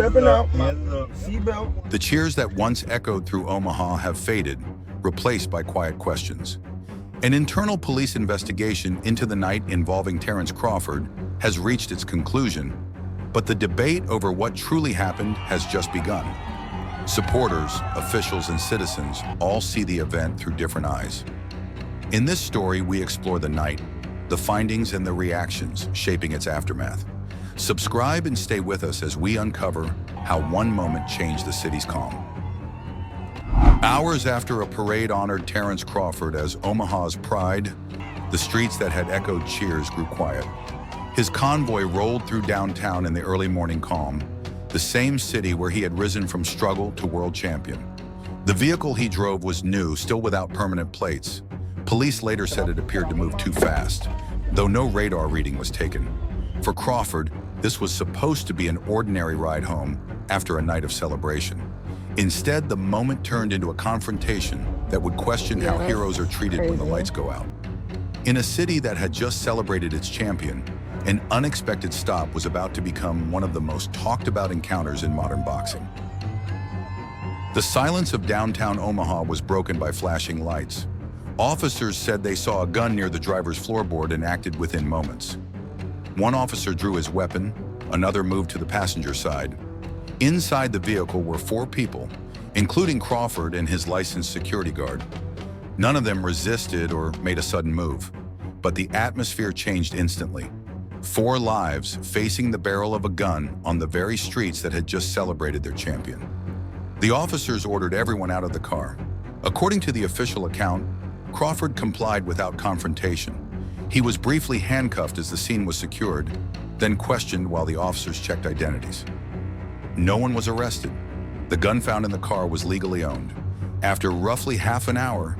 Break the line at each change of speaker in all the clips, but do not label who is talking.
stepping out. Seatbelt.
The cheers that once echoed through Omaha have faded, replaced by quiet questions. An internal police investigation into the night involving Terence Crawford has reached its conclusion, but the debate over what truly happened has just begun. Supporters, officials, and citizens all see the event through different eyes. In this story, we explore the night, the findings and the reactions shaping its aftermath. Subscribe and stay with us as we uncover how one moment changed the city's calm. Hours after a parade honored Terence Crawford as Omaha's pride, the streets that had echoed cheers grew quiet. His convoy rolled through downtown in the early morning calm, the same city where he had risen from struggle to world champion. The vehicle he drove was new, still without permanent plates. Police later said it appeared to move too fast, though no radar reading was taken. For Crawford, this was supposed to be an ordinary ride home after a night of celebration. Instead, the moment turned into a confrontation that would question how heroes are treated when the lights go out. In a city that had just celebrated its champion, an unexpected stop was about to become one of the most talked about encounters in modern boxing. The silence of downtown Omaha was broken by flashing lights. Officers said they saw a gun near the driver's floorboard and acted within moments. One officer drew his weapon, another moved to the passenger side. Inside the vehicle were 4 people, including Crawford and his licensed security guard. None of them resisted or made a sudden move, but the atmosphere changed instantly. 4 lives facing the barrel of a gun on the very streets that had just celebrated their champion. The officers ordered everyone out of the car. According to the official account, Crawford complied without confrontation. He was briefly handcuffed as the scene was secured, then questioned while the officers checked identities. No one was arrested. The gun found in the car was legally owned. After roughly half an hour,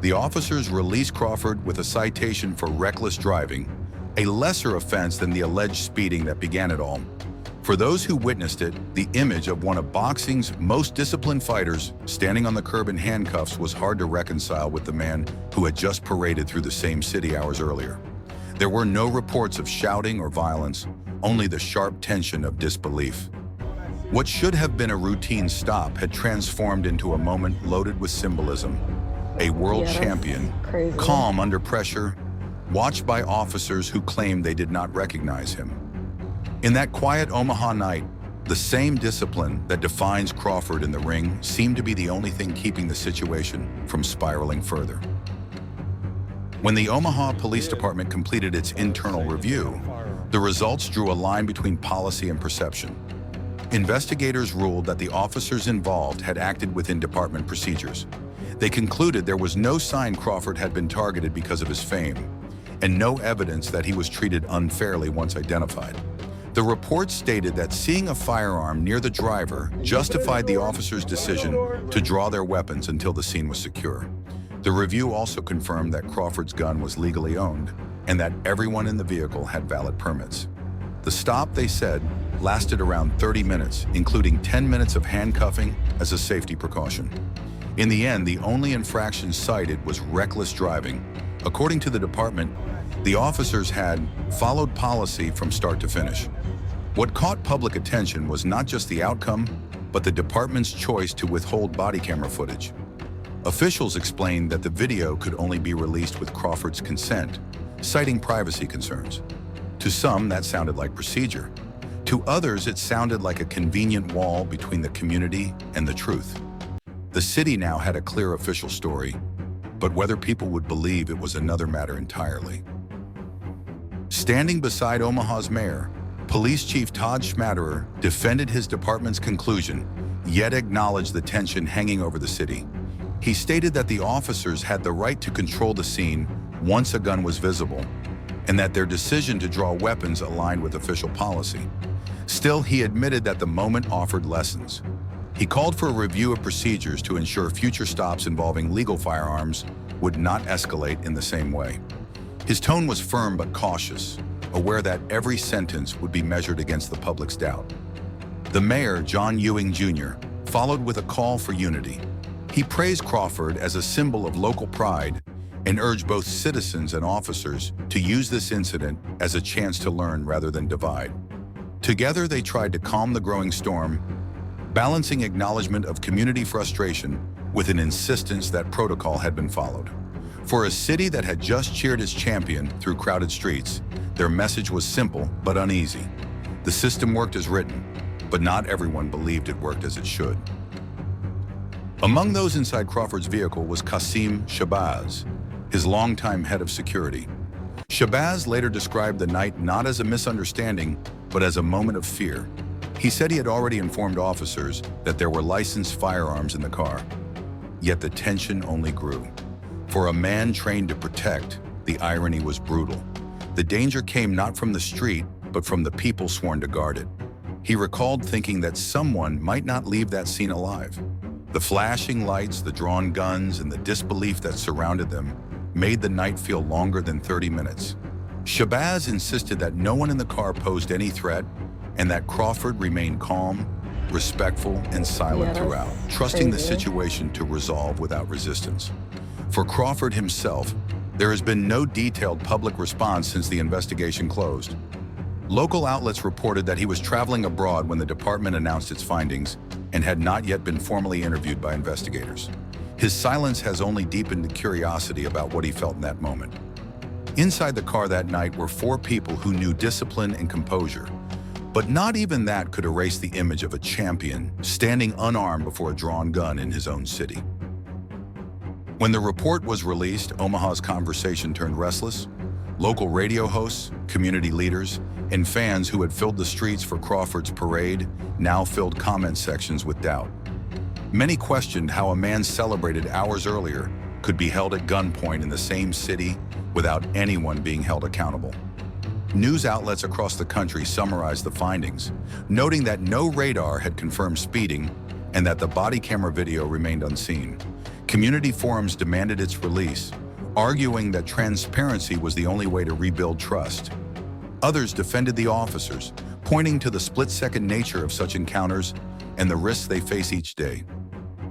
the officers released Crawford with a citation for reckless driving, a lesser offense than the alleged speeding that began it all. For those who witnessed it, the image of one of boxing's most disciplined fighters standing on the curb in handcuffs was hard to reconcile with the man who had just paraded through the same city hours earlier. There were no reports of shouting or violence, only the sharp tension of disbelief. What should have been a routine stop had transformed into a moment loaded with symbolism. A world champion, calm under pressure, watched by officers who claimed they did not recognize him. In that quiet Omaha night, the same discipline that defines Crawford in the ring seemed to be the only thing keeping the situation from spiraling further. When the Omaha Police Department completed its internal review, the results drew a line between policy and perception. Investigators ruled that the officers involved had acted within department procedures. They concluded there was no sign Crawford had been targeted because of his fame, and no evidence that he was treated unfairly once identified. The report stated that seeing a firearm near the driver justified the officers' decision to draw their weapons until the scene was secure. The review also confirmed that Crawford's gun was legally owned and that everyone in the vehicle had valid permits. The stop, they said, lasted around 30 minutes, including 10 minutes of handcuffing as a safety precaution. In the end, the only infraction cited was reckless driving. According to the department, the officers had followed policy from start to finish. What caught public attention was not just the outcome, but the department's choice to withhold body camera footage. Officials explained that the video could only be released with Crawford's consent, citing privacy concerns. To some, that sounded like procedure. To others, it sounded like a convenient wall between the community and the truth. The city now had a clear official story, but whether people would believe it was another matter entirely. Standing beside Omaha's mayor, Police Chief Todd Schmatterer defended his department's conclusion, yet acknowledged the tension hanging over the city. He stated that the officers had the right to control the scene once a gun was visible, and that their decision to draw weapons aligned with official policy. Still, he admitted that the moment offered lessons. He called for a review of procedures to ensure future stops involving legal firearms would not escalate in the same way. His tone was firm but cautious, aware that every sentence would be measured against the public's doubt. The mayor, John Ewing Jr., followed with a call for unity. He praised Crawford as a symbol of local pride and urged both citizens and officers to use this incident as a chance to learn rather than divide. Together, they tried to calm the growing storm, balancing acknowledgement of community frustration with an insistence that protocol had been followed. For a city that had just cheered its champion through crowded streets, their message was simple but uneasy. The system worked as written, but not everyone believed it worked as it should. Among those inside Crawford's vehicle was Qasim Shabazz, his longtime head of security. Shabazz later described the night not as a misunderstanding, but as a moment of fear. He said he had already informed officers that there were licensed firearms in the car. Yet the tension only grew. For a man trained to protect, the irony was brutal. The danger came not from the street, but from the people sworn to guard it. He recalled thinking that someone might not leave that scene alive. The flashing lights, the drawn guns, and the disbelief that surrounded them made the night feel longer than 30 minutes. Shabazz insisted that no one in the car posed any threat and that Crawford remained calm, respectful, and silent throughout, trusting the situation to resolve without resistance. For Crawford himself, there has been no detailed public response since the investigation closed. Local outlets reported that he was traveling abroad when the department announced its findings and had not yet been formally interviewed by investigators. His silence has only deepened the curiosity about what he felt in that moment. Inside the car that night were 4 people who knew discipline and composure, but not even that could erase the image of a champion standing unarmed before a drawn gun in his own city. When the report was released, Omaha's conversation turned restless. Local radio hosts, community leaders, and fans who had filled the streets for Crawford's parade now filled comment sections with doubt. Many questioned how a man celebrated hours earlier could be held at gunpoint in the same city without anyone being held accountable. News outlets across the country summarized the findings, noting that no radar had confirmed speeding and that the body camera video remained unseen. Community forums demanded its release, arguing that transparency was the only way to rebuild trust. Others defended the officers, pointing to the split-second nature of such encounters and the risks they face each day.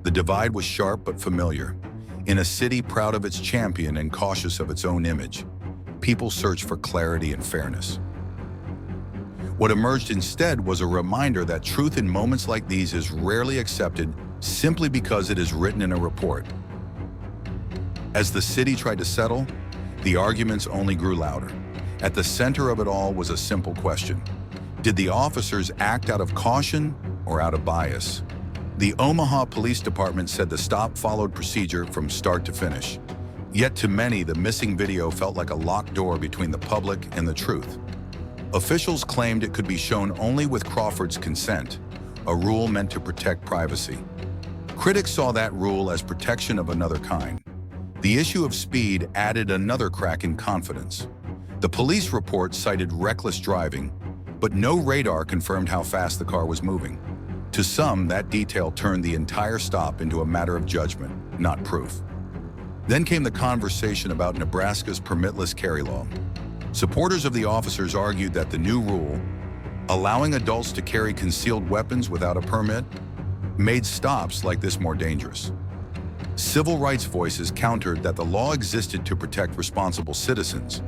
The divide was sharp but familiar. In a city proud of its champion and cautious of its own image, people searched for clarity and fairness. What emerged instead was a reminder that truth in moments like these is rarely accepted simply because it is written in a report. As the city tried to settle, the arguments only grew louder. At the center of it all was a simple question. Did the officers act out of caution or out of bias? The Omaha Police Department said the stop followed procedure from start to finish. Yet to many, the missing video felt like a locked door between the public and the truth. Officials claimed it could be shown only with Crawford's consent, a rule meant to protect privacy. Critics saw that rule as protection of another kind. The issue of speed added another crack in confidence. The police report cited reckless driving, but no radar confirmed how fast the car was moving. To some, that detail turned the entire stop into a matter of judgment, not proof. Then came the conversation about Nebraska's permitless carry law. Supporters of the officers argued that the new rule, allowing adults to carry concealed weapons without a permit, made stops like this more dangerous. Civil rights voices countered that the law existed to protect responsible citizens,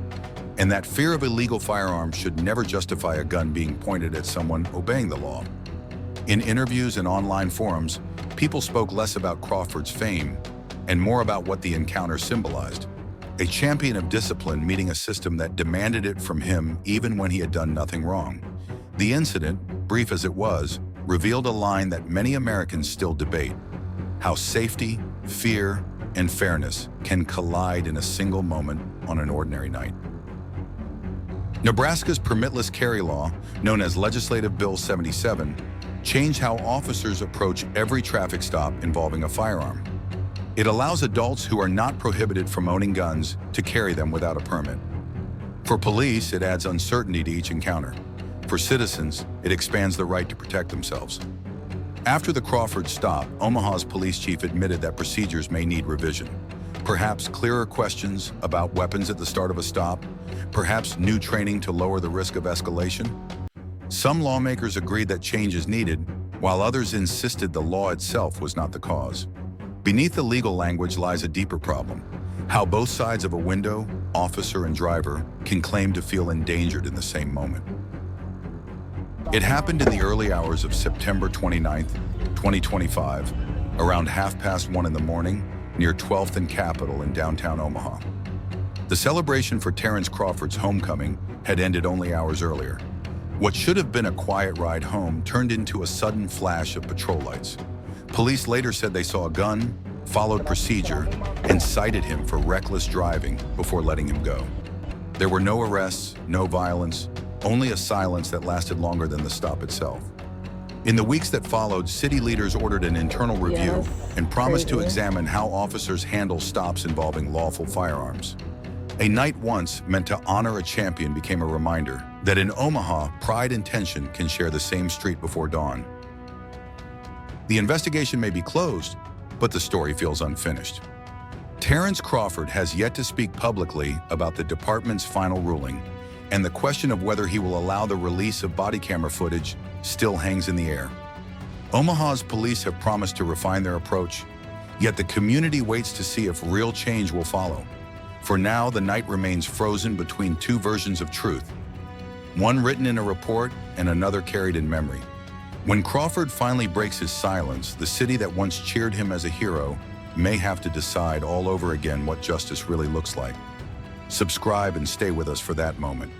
and that fear of illegal firearms should never justify a gun being pointed at someone obeying the law. In interviews and online forums, people spoke less about Crawford's fame and more about what the encounter symbolized. A champion of discipline meeting a system that demanded it from him even when he had done nothing wrong. The incident, brief as it was, revealed a line that many Americans still debate: how safety, fear, and fairness can collide in a single moment on an ordinary night. Nebraska's permitless carry law, known as Legislative Bill 77, changed how officers approach every traffic stop involving a firearm. It allows adults who are not prohibited from owning guns to carry them without a permit. For police, it adds uncertainty to each encounter. For citizens, it expands the right to protect themselves. After the Crawford stop, Omaha's police chief admitted that procedures may need revision. Perhaps clearer questions about weapons at the start of a stop, perhaps new training to lower the risk of escalation. Some lawmakers agreed that change is needed, while others insisted the law itself was not the cause. Beneath the legal language lies a deeper problem: how both sides of a window, officer and driver, can claim to feel endangered in the same moment. It happened in the early hours of September 29th, 2025, around 1:30 in the morning, near 12th and Capitol in downtown Omaha. The celebration for Terence Crawford's homecoming had ended only hours earlier. What should have been a quiet ride home turned into a sudden flash of patrol lights. Police later said they saw a gun, followed procedure, and cited him for reckless driving before letting him go. There were no arrests, no violence, only a silence that lasted longer than the stop itself. In the weeks that followed, city leaders ordered an internal review and promised to examine how officers handle stops involving lawful firearms. A night once meant to honor a champion became a reminder that in Omaha, pride and tension can share the same street before dawn. The investigation may be closed, but the story feels unfinished. Terence Crawford has yet to speak publicly about the department's final ruling, and the question of whether he will allow the release of body camera footage still hangs in the air. Omaha's police have promised to refine their approach, yet the community waits to see if real change will follow. For now, the night remains frozen between two versions of truth, one written in a report and another carried in memory. When Crawford finally breaks his silence, the city that once cheered him as a hero may have to decide all over again what justice really looks like. Subscribe and stay with us for that moment.